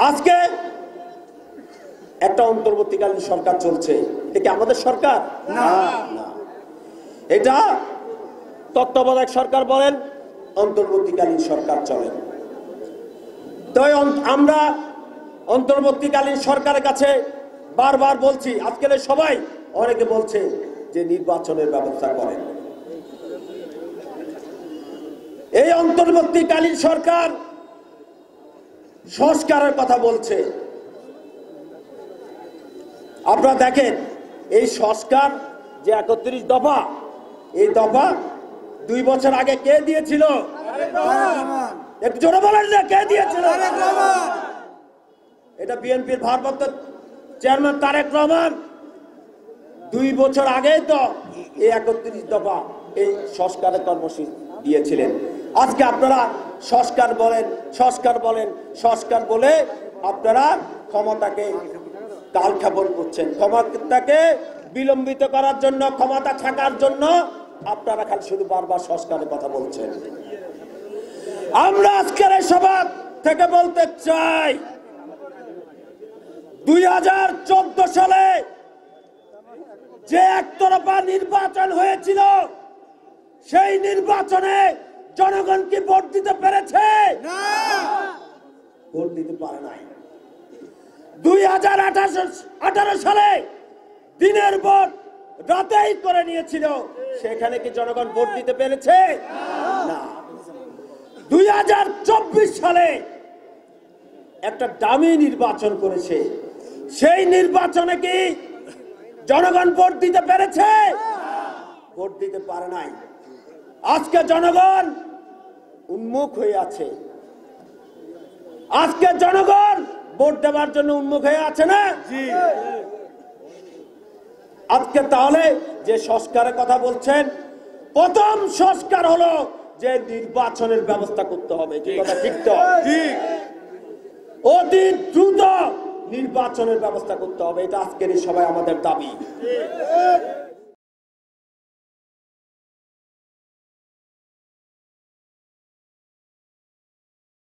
আজকে একটা অন্তর্বর্তীকালীন সরকার চলছে, এটা কি আমাদের সরকার? না, এটা তত্ত্বাবধায়ক সরকার বলেন, অন্তর্বর্তীকালীন সরকার চলেন। তো আমরা অন্তর্বর্তীকালীন সরকারের কাছে বারবার বলছি, আজকের সবাই অনেকে বলছে যে নির্বাচনের ব্যবস্থা করেন। এই অন্তর্বর্তীকালীন সরকার সংস্কারের কথা বলছে। আপনারা দেখেন এই সংস্কার যে 31 দফা, এই দফা 2 বছর আগে কে দিয়েছিল? একটু জোরে বলেন না, কে দিয়েছিল? এটা বিএনপির ভারপ্রাপ্ত চেয়ারম্যান তারেক রহমান 2 বছর আগে তো এই 31 দফা এই সংস্কারের কর্মসূচি দিয়েছিলেন। আজকে আপনারা সংস্কার বলেন, সংস্কার বলেন, সংস্কার বলে আপনারা ক্ষমতাকে কালক্ষেপণ করছেন। ক্ষমতাকে বিলম্বিত করার জন্য, ক্ষমতা থাকার জন্য আপনারা খালি শুধু বারবার সংস্কারের কথা বলছেন। আমরা আজকের এই সভা থেকে বলতে চাই, 2014 সালে যে একতরফা নির্বাচন হয়েছিল, সেই নির্বাচনে জনগণ কি ভোট দিতে পেরেছে? না, ভোট দিতে পারে নাই। 2018 সালে দিনের ভোট রাতেই করে নিয়েছিল, সেখানে কি জনগণ ভোট দিতে পেরেছে? না। 2024 সালে একটা দামি নির্বাচন করেছে, সেই নির্বাচনে কি জনগণ ভোট দিতে পেরেছে? ভোট দিতে পারে নাই। আজকে জনগণ উন্মুখ হয়ে আছে, আজকে জনগণ ভোট দেওয়ার জন্য উন্মুখ হয়ে আছে না? আজকে তাহলে যে সংস্কারের কথা বলছেন, প্রথম সংস্কার হলো যে নির্বাচনের ব্যবস্থা করতে হবে। কি কথা ঠিক তো? অতি দ্রুত নির্বাচনের ব্যবস্থা করতে হবে, এটা আজকের সবাই আমাদের দাবি।